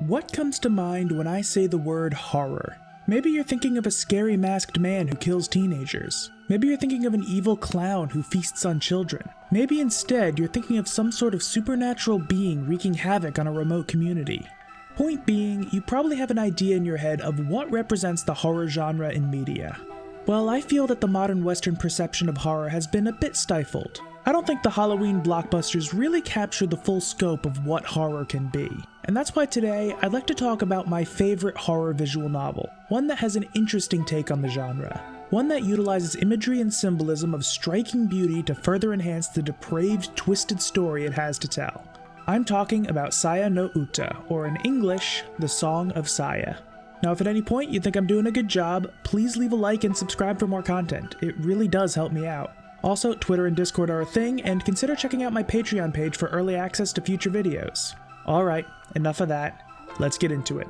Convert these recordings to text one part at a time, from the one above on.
What comes to mind when I say the word horror? Maybe you're thinking of a scary masked man who kills teenagers. Maybe you're thinking of an evil clown who feasts on children. Maybe instead you're thinking of some sort of supernatural being wreaking havoc on a remote community. Point being, you probably have an idea in your head of what represents the horror genre in media. Well, I feel that the modern Western perception of horror has been a bit stifled. I don't think the Halloween blockbusters really capture the full scope of what horror can be. And that's why today, I'd like to talk about my favorite horror visual novel, one that has an interesting take on the genre. One that utilizes imagery and symbolism of striking beauty to further enhance the depraved, twisted story it has to tell. I'm talking about Saya no Uta, or in English, The Song of Saya. Now if at any point you think I'm doing a good job, please leave a like and subscribe for more content. It really does help me out. Also, Twitter and Discord are a thing, and consider checking out my Patreon page for early access to future videos. Alright, enough of that. Let's get into it.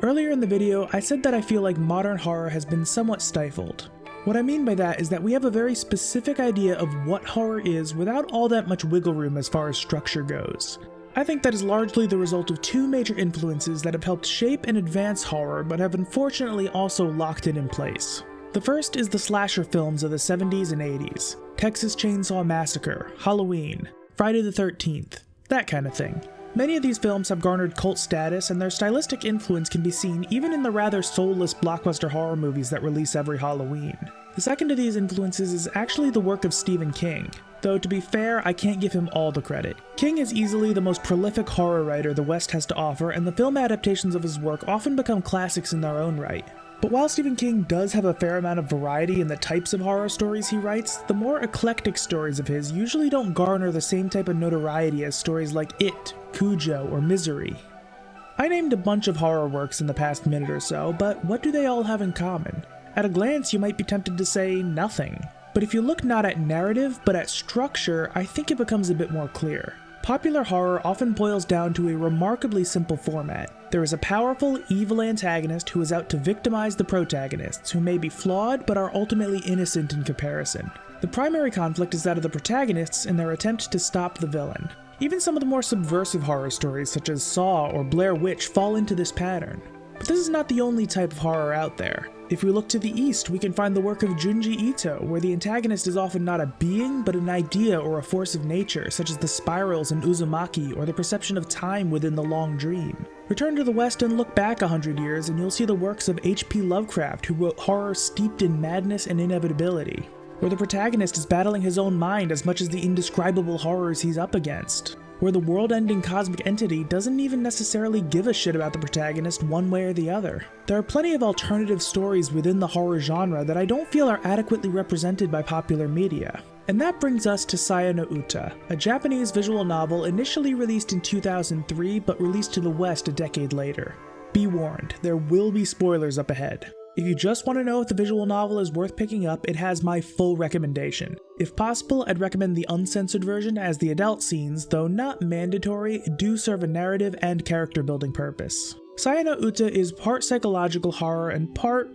Earlier in the video, I said that I feel like modern horror has been somewhat stifled. What I mean by that is that we have a very specific idea of what horror is without all that much wiggle room as far as structure goes. I think that is largely the result of two major influences that have helped shape and advance horror but have unfortunately also locked it in place. The first is the slasher films of the 70s and 80s. Texas Chainsaw Massacre, Halloween, Friday the 13th, that kind of thing. Many of these films have garnered cult status, and their stylistic influence can be seen even in the rather soulless blockbuster horror movies that release every Halloween. The second of these influences is actually the work of Stephen King, though to be fair, I can't give him all the credit. King is easily the most prolific horror writer the West has to offer, and the film adaptations of his work often become classics in their own right. But while Stephen King does have a fair amount of variety in the types of horror stories he writes, the more eclectic stories of his usually don't garner the same type of notoriety as stories like It, Cujo, or Misery. I named a bunch of horror works in the past minute or so, but what do they all have in common? At a glance, you might be tempted to say nothing. But if you look not at narrative, but at structure, I think it becomes a bit more clear. Popular horror often boils down to a remarkably simple format. There is a powerful, evil antagonist who is out to victimize the protagonists, who may be flawed but are ultimately innocent in comparison. The primary conflict is that of the protagonists in their attempt to stop the villain. Even some of the more subversive horror stories such as Saw or Blair Witch fall into this pattern. But this is not the only type of horror out there. If we look to the east, we can find the work of Junji Ito, where the antagonist is often not a being, but an idea or a force of nature, such as the spirals in Uzumaki or the perception of time within The Long Dream. Return to the west and look back 100 years and you'll see the works of H.P. Lovecraft, who wrote horror steeped in madness and inevitability, where the protagonist is battling his own mind as much as the indescribable horrors he's up against, where the world-ending cosmic entity doesn't even necessarily give a shit about the protagonist one way or the other. There are plenty of alternative stories within the horror genre that I don't feel are adequately represented by popular media. And that brings us to Saya no Uta, a Japanese visual novel initially released in 2003 but released to the West a decade later. Be warned, there will be spoilers up ahead. If you just want to know if the visual novel is worth picking up, it has my full recommendation. If possible, I'd recommend the uncensored version, as the adult scenes, though not mandatory, do serve a narrative and character building purpose. Saya no Uta is part psychological horror and part,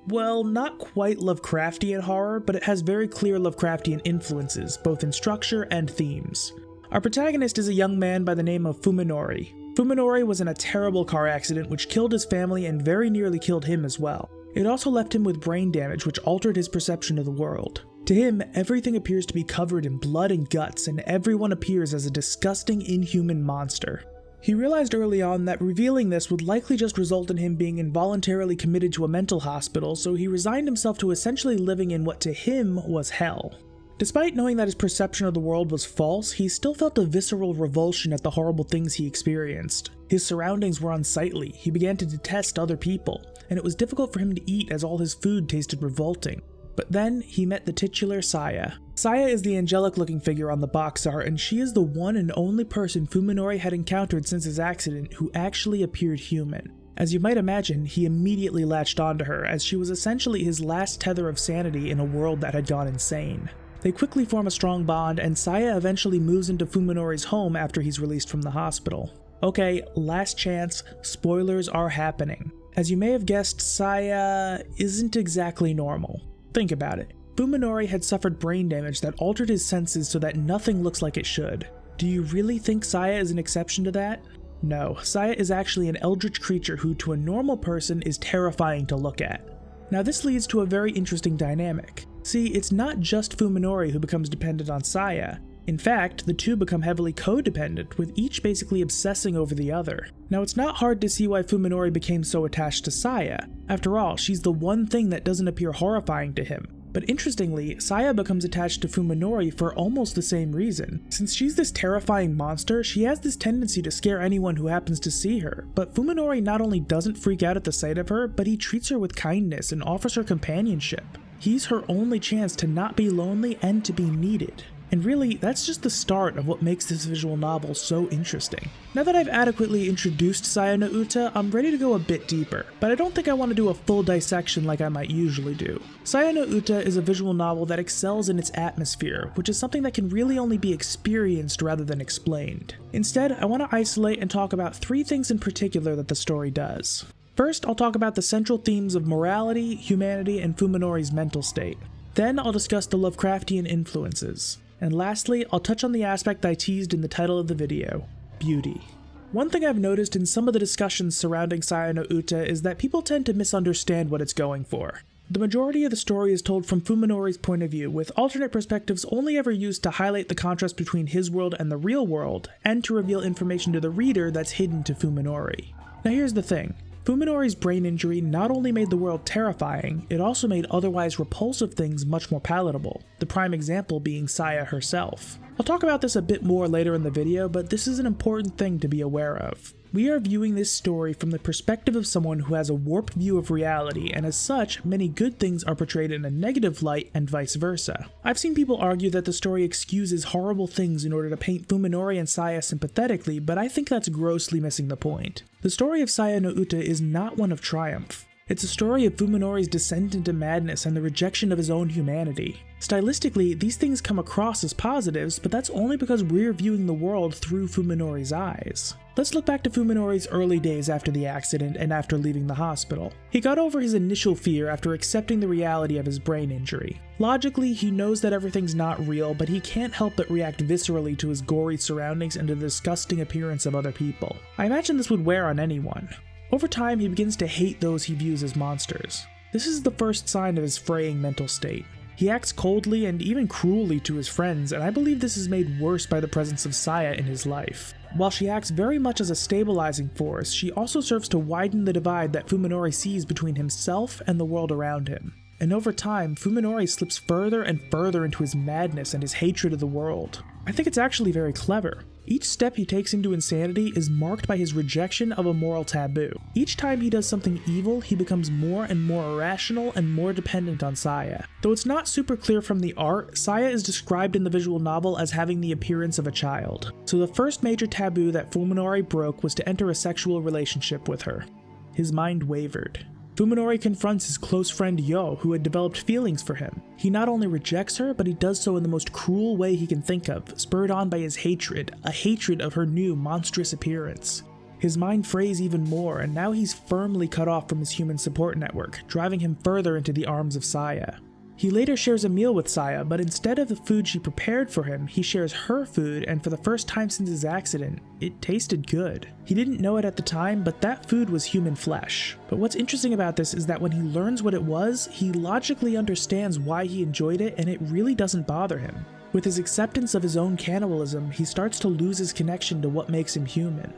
well, not quite Lovecraftian horror, but it has very clear Lovecraftian influences, both in structure and themes. Our protagonist is a young man by the name of Fuminori. Fuminori was in a terrible car accident which killed his family and very nearly killed him as well. It also left him with brain damage which altered his perception of the world. To him, everything appears to be covered in blood and guts, and everyone appears as a disgusting, inhuman monster. He realized early on that revealing this would likely just result in him being involuntarily committed to a mental hospital, so he resigned himself to essentially living in what to him was hell. Despite knowing that his perception of the world was false, he still felt a visceral revulsion at the horrible things he experienced. His surroundings were unsightly, he began to detest other people, and it was difficult for him to eat as all his food tasted revolting. But then, he met the titular Saya. Saya is the angelic-looking figure on the box art, and she is the one and only person Fuminori had encountered since his accident who actually appeared human. As you might imagine, he immediately latched onto her, as she was essentially his last tether of sanity in a world that had gone insane. They quickly form a strong bond, and Saya eventually moves into Fuminori's home after he's released from the hospital. Okay, last chance, spoilers are happening. As you may have guessed, Saya isn't exactly normal. Think about it. Fuminori had suffered brain damage that altered his senses so that nothing looks like it should. Do you really think Saya is an exception to that? No, Saya is actually an eldritch creature who to a normal person is terrifying to look at. Now this leads to a very interesting dynamic. See, it's not just Fuminori who becomes dependent on Saya. In fact, the two become heavily codependent, with each basically obsessing over the other. Now it's not hard to see why Fuminori became so attached to Saya. After all, she's the one thing that doesn't appear horrifying to him. But interestingly, Saya becomes attached to Fuminori for almost the same reason. Since she's this terrifying monster, she has this tendency to scare anyone who happens to see her, but Fuminori not only doesn't freak out at the sight of her, but he treats her with kindness and offers her companionship. He's her only chance to not be lonely and to be needed. And really, that's just the start of what makes this visual novel so interesting. Now that I've adequately introduced Saya no Uta, I'm ready to go a bit deeper, but I don't think I want to do a full dissection like I might usually do. Saya no Uta is a visual novel that excels in its atmosphere, which is something that can really only be experienced rather than explained. Instead, I want to isolate and talk about 3 things in particular that the story does. First, I'll talk about the central themes of morality, humanity, and Fuminori's mental state. Then I'll discuss the Lovecraftian influences. And lastly, I'll touch on the aspect I teased in the title of the video, beauty. One thing I've noticed in some of the discussions surrounding Saya no Uta is that people tend to misunderstand what it's going for. The majority of the story is told from Fuminori's point of view, with alternate perspectives only ever used to highlight the contrast between his world and the real world, and to reveal information to the reader that's hidden to Fuminori. Now here's the thing. Fuminori's brain injury not only made the world terrifying, it also made otherwise repulsive things much more palatable, the prime example being Saya herself. I'll talk about this a bit more later in the video, but this is an important thing to be aware of. We are viewing this story from the perspective of someone who has a warped view of reality, and as such, many good things are portrayed in a negative light and vice versa. I've seen people argue that the story excuses horrible things in order to paint Fuminori and Saya sympathetically, but I think that's grossly missing the point. The story of Saya no Uta is not one of triumph. It's a story of Fuminori's descent into madness and the rejection of his own humanity. Stylistically, these things come across as positives, but that's only because we're viewing the world through Fuminori's eyes. Let's look back to Fuminori's early days after the accident and after leaving the hospital. He got over his initial fear after accepting the reality of his brain injury. Logically, he knows that everything's not real, but he can't help but react viscerally to his gory surroundings and to the disgusting appearance of other people. I imagine this would wear on anyone. Over time, he begins to hate those he views as monsters. This is the first sign of his fraying mental state. He acts coldly and even cruelly to his friends, and I believe this is made worse by the presence of Saya in his life. While she acts very much as a stabilizing force, she also serves to widen the divide that Fuminori sees between himself and the world around him. And over time, Fuminori slips further and further into his madness and his hatred of the world. I think it's actually very clever. Each step he takes into insanity is marked by his rejection of a moral taboo. Each time he does something evil, he becomes more and more irrational and more dependent on Saya. Though it's not super clear from the art, Saya is described in the visual novel as having the appearance of a child. So the first major taboo that Fuminori broke was to enter a sexual relationship with her. His mind wavered. Fuminori confronts his close friend Yo, who had developed feelings for him. He not only rejects her, but he does so in the most cruel way he can think of, spurred on by his hatred, a hatred of her new monstrous appearance. His mind frays even more, and now he's firmly cut off from his human support network, driving him further into the arms of Saya. He later shares a meal with Saya, but instead of the food she prepared for him, he shares her food, and for the first time since his accident, it tasted good. He didn't know it at the time, but that food was human flesh. But what's interesting about this is that when he learns what it was, he logically understands why he enjoyed it, and it really doesn't bother him. With his acceptance of his own cannibalism, he starts to lose his connection to what makes him human.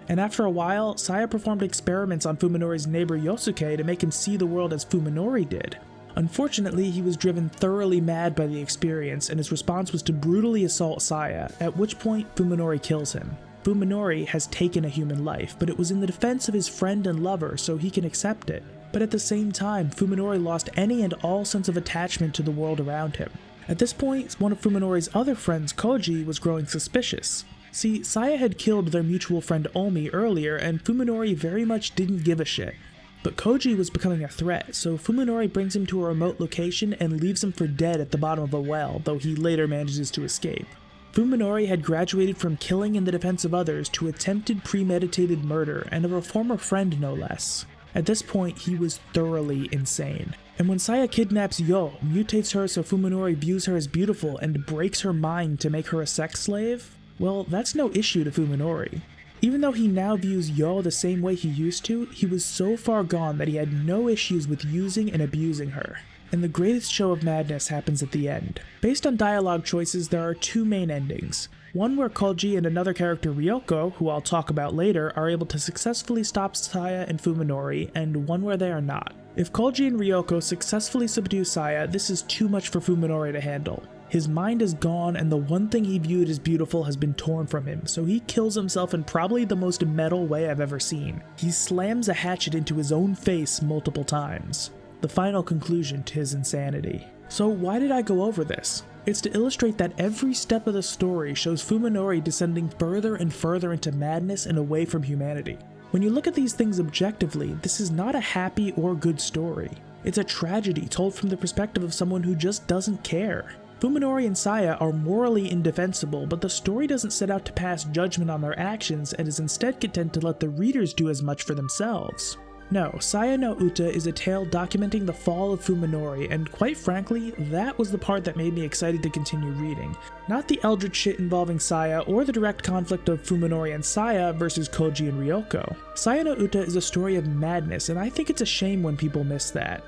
And after a while, Saya performed experiments on Fuminori's neighbor Yosuke to make him see the world as Fuminori did. Unfortunately, he was driven thoroughly mad by the experience, and his response was to brutally assault Saya, at which point Fuminori kills him. Fuminori has taken a human life, but it was in the defense of his friend and lover, so he can accept it. But at the same time, Fuminori lost any and all sense of attachment to the world around him. At this point, one of Fuminori's other friends, Koji, was growing suspicious. See, Saya had killed their mutual friend Omi earlier, and Fuminori very much didn't give a shit. But Koji was becoming a threat, so Fuminori brings him to a remote location and leaves him for dead at the bottom of a well, though he later manages to escape. Fuminori had graduated from killing in the defense of others to attempted premeditated murder, and of a former friend no less. At this point, he was thoroughly insane. And when Saya kidnaps Yo, mutates her so Fuminori views her as beautiful, and breaks her mind to make her a sex slave, well, that's no issue to Fuminori. Even though he now views Yo the same way he used to, he was so far gone that he had no issues with using and abusing her. And the greatest show of madness happens at the end. Based on dialogue choices, there are two main endings. One where Koji and another character, Ryoko, who I'll talk about later, are able to successfully stop Saya and Fuminori, and one where they are not. If Koji and Ryoko successfully subdue Saya, this is too much for Fuminori to handle. His mind is gone, and the one thing he viewed as beautiful has been torn from him, so he kills himself in probably the most metal way I've ever seen. He slams a hatchet into his own face multiple times. The final conclusion to his insanity. So why did I go over this? It's to illustrate that every step of the story shows Fuminori descending further and further into madness and away from humanity. When you look at these things objectively, this is not a happy or good story. It's a tragedy told from the perspective of someone who just doesn't care. Fuminori and Saya are morally indefensible, but the story doesn't set out to pass judgment on their actions and is instead content to let the readers do as much for themselves. No, Saya no Uta is a tale documenting the fall of Fuminori, and quite frankly, that was the part that made me excited to continue reading. Not the eldritch shit involving Saya, or the direct conflict of Fuminori and Saya versus Koji and Ryoko. Saya no Uta is a story of madness, and I think it's a shame when people miss that.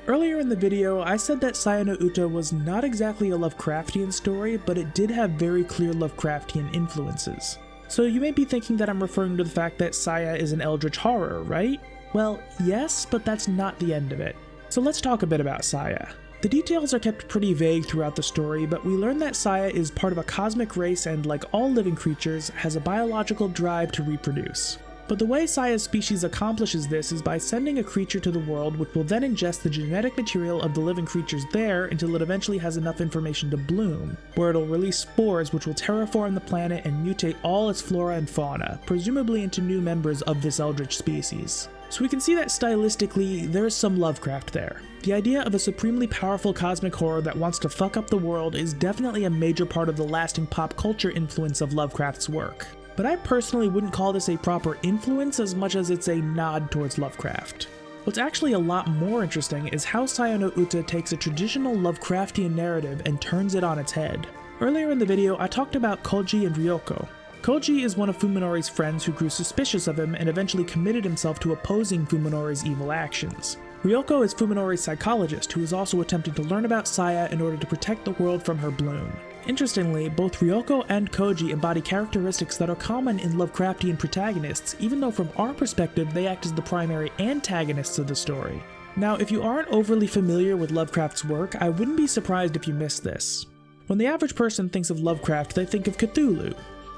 Earlier in the video, I said that Saya no Uta was not exactly a Lovecraftian story, but it did have very clear Lovecraftian influences. So you may be thinking that I'm referring to the fact that Saya is an eldritch horror, right? Well, yes, but that's not the end of it. So let's talk a bit about Saya. The details are kept pretty vague throughout the story, but we learn that Saya is part of a cosmic race and, like all living creatures, has a biological drive to reproduce. But the way Saya's species accomplishes this is by sending a creature to the world which will then ingest the genetic material of the living creatures there until it eventually has enough information to bloom, where it'll release spores which will terraform the planet and mutate all its flora and fauna, presumably into new members of this eldritch species. So we can see that stylistically, there's some Lovecraft there. The idea of a supremely powerful cosmic horror that wants to fuck up the world is definitely a major part of the lasting pop culture influence of Lovecraft's work. But I personally wouldn't call this a proper influence as much as it's a nod towards Lovecraft. What's actually a lot more interesting is how Saya no Uta takes a traditional Lovecraftian narrative and turns it on its head. Earlier in the video, I talked about Koji and Ryoko. Koji is one of Fuminori's friends who grew suspicious of him and eventually committed himself to opposing Fuminori's evil actions. Ryoko is Fuminori's psychologist who is also attempting to learn about Saya in order to protect the world from her bloom. Interestingly, both Ryoko and Koji embody characteristics that are common in Lovecraftian protagonists, even though from our perspective they act as the primary antagonists of the story. Now, if you aren't overly familiar with Lovecraft's work, I wouldn't be surprised if you missed this. When the average person thinks of Lovecraft, they think of Cthulhu,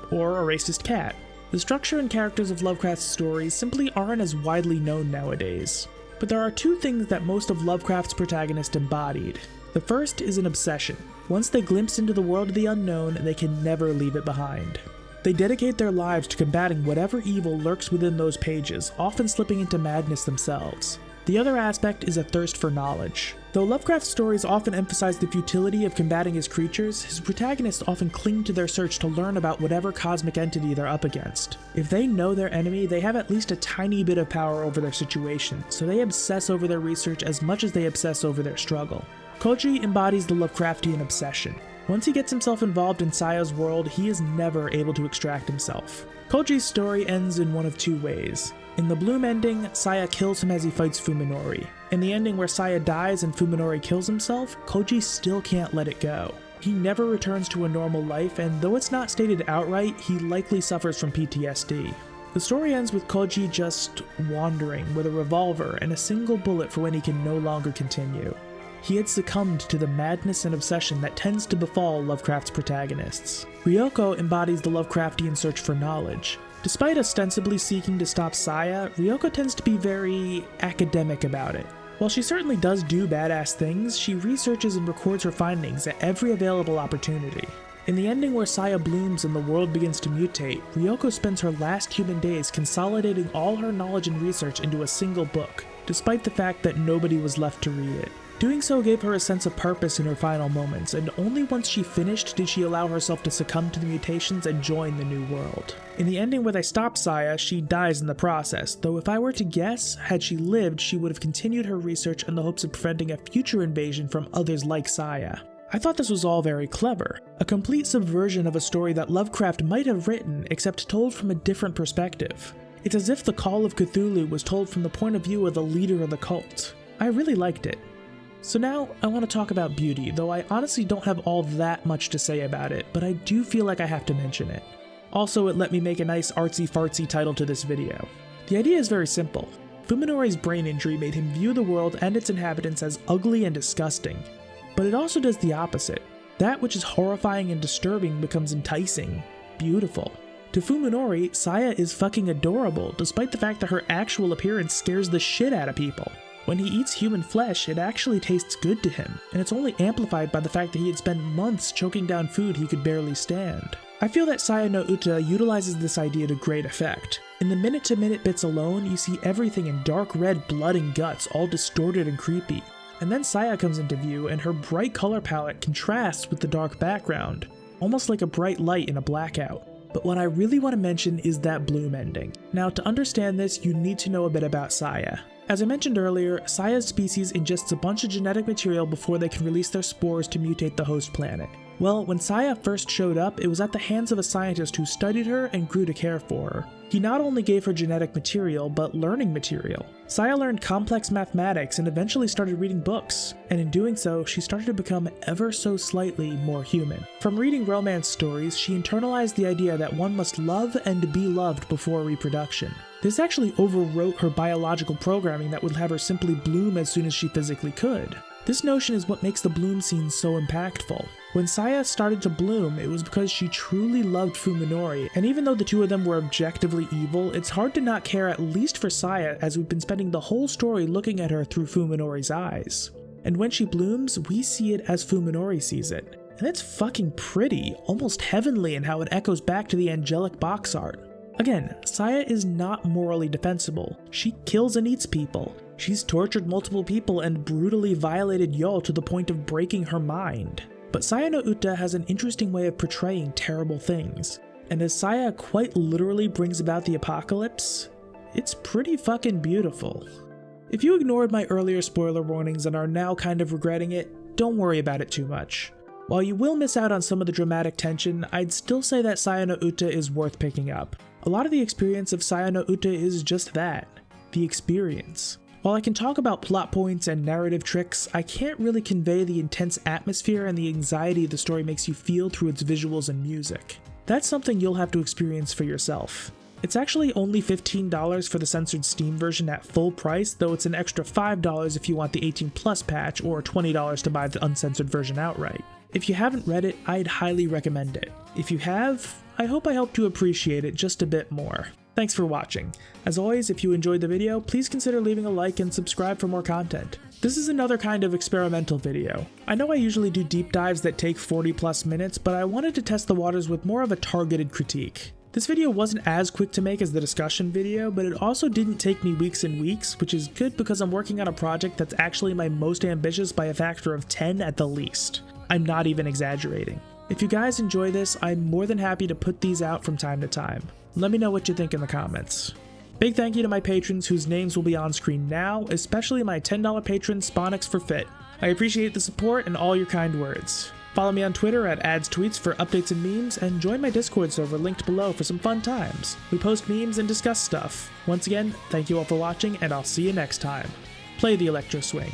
or a racist cat. The structure and characters of Lovecraft's stories simply aren't as widely known nowadays. But there are two things that most of Lovecraft's protagonists embodied. The first is an obsession. Once they glimpse into the world of the unknown, they can never leave it behind. They dedicate their lives to combating whatever evil lurks within those pages, often slipping into madness themselves. The other aspect is a thirst for knowledge. Though Lovecraft's stories often emphasize the futility of combating his creatures, his protagonists often cling to their search to learn about whatever cosmic entity they're up against. If they know their enemy, they have at least a tiny bit of power over their situation, so they obsess over their research as much as they obsess over their struggle. Koji embodies the Lovecraftian obsession. Once he gets himself involved in Saya's world, he is never able to extract himself. Koji's story ends in one of two ways. In the Bloom ending, Saya kills him as he fights Fuminori. In the ending where Saya dies and Fuminori kills himself, Koji still can't let it go. He never returns to a normal life, and though it's not stated outright, he likely suffers from PTSD. The story ends with Koji just wandering with a revolver and a single bullet for when he can no longer continue. He had succumbed to the madness and obsession that tends to befall Lovecraft's protagonists. Ryoko embodies the Lovecraftian search for knowledge. Despite ostensibly seeking to stop Saya, Ryoko tends to be very academic about it. While she certainly does do badass things, she researches and records her findings at every available opportunity. In the ending where Saya blooms and the world begins to mutate, Ryoko spends her last human days consolidating all her knowledge and research into a single book, despite the fact that nobody was left to read it. Doing so gave her a sense of purpose in her final moments, and only once she finished did she allow herself to succumb to the mutations and join the new world. In the ending where they stop Saya, she dies in the process, though if I were to guess, had she lived, she would have continued her research in the hopes of preventing a future invasion from others like Saya. I thought this was all very clever, a complete subversion of a story that Lovecraft might have written, except told from a different perspective. It's as if the Call of Cthulhu was told from the point of view of the leader of the cult. I really liked it. So now I want to talk about beauty, though I honestly don't have all that much to say about it, but I do feel like I have to mention it. Also, it let me make a nice artsy-fartsy title to this video. The idea is very simple. Fuminori's brain injury made him view the world and its inhabitants as ugly and disgusting. But it also does the opposite. That which is horrifying and disturbing becomes enticing, beautiful. To Fuminori, Saya is fucking adorable, despite the fact that her actual appearance scares the shit out of people. When he eats human flesh, it actually tastes good to him, and it's only amplified by the fact that he had spent months choking down food he could barely stand. I feel that Saya no Uta utilizes this idea to great effect. In the minute-to-minute bits alone, you see everything in dark red blood and guts, all distorted and creepy. And then Saya comes into view, and her bright color palette contrasts with the dark background, almost like a bright light in a blackout. But what I really want to mention is that bloom ending. Now, to understand this, you need to know a bit about Saya. As I mentioned earlier, Saya's species ingests a bunch of genetic material before they can release their spores to mutate the host planet. Well, when Saya first showed up, it was at the hands of a scientist who studied her and grew to care for her. He not only gave her genetic material, but learning material. Saya learned complex mathematics and eventually started reading books, and in doing so, she started to become ever so slightly more human. From reading romance stories, she internalized the idea that one must love and be loved before reproduction. This actually overwrote her biological programming that would have her simply bloom as soon as she physically could. This notion is what makes the bloom scene so impactful. When Saya started to bloom, it was because she truly loved Fuminori, and even though the two of them were objectively evil, it's hard to not care at least for Saya, as we've been spending the whole story looking at her through Fuminori's eyes. And when she blooms, we see it as Fuminori sees it. And it's fucking pretty, almost heavenly in how it echoes back to the angelic box art. Again, Saya is not morally defensible. She kills and eats people. She's tortured multiple people and brutally violated Yol to the point of breaking her mind. But Saya no Uta has an interesting way of portraying terrible things. And as Saya quite literally brings about the apocalypse, it's pretty fucking beautiful. If you ignored my earlier spoiler warnings and are now kind of regretting it, don't worry about it too much. While you will miss out on some of the dramatic tension, I'd still say that Saya no Uta is worth picking up. A lot of the experience of Saya no Uta is just that, the experience. While I can talk about plot points and narrative tricks, I can't really convey the intense atmosphere and the anxiety the story makes you feel through its visuals and music. That's something you'll have to experience for yourself. It's actually only $15 for the censored Steam version at full price, though it's an extra $5 if you want the 18+ patch, or $20 to buy the uncensored version outright. If you haven't read it, I'd highly recommend it. If you have, I hope I helped you appreciate it just a bit more. Thanks for watching. As always, if you enjoyed the video, please consider leaving a like and subscribe for more content. This is another kind of experimental video. I know I usually do deep dives that take 40+ minutes, but I wanted to test the waters with more of a targeted critique. This video wasn't as quick to make as the discussion video, but it also didn't take me weeks and weeks, which is good because I'm working on a project that's actually my most ambitious by a factor of 10 at the least. I'm not even exaggerating. If you guys enjoy this, I'm more than happy to put these out from time to time. Let me know what you think in the comments. Big thank you to my patrons whose names will be on screen now, especially my $10 patron Sponix for Fit. I appreciate the support and all your kind words. Follow me on Twitter at adstweets for updates and memes, and join my Discord server linked below for some fun times. We post memes and discuss stuff. Once again, thank you all for watching, and I'll see you next time. Play the electro swing.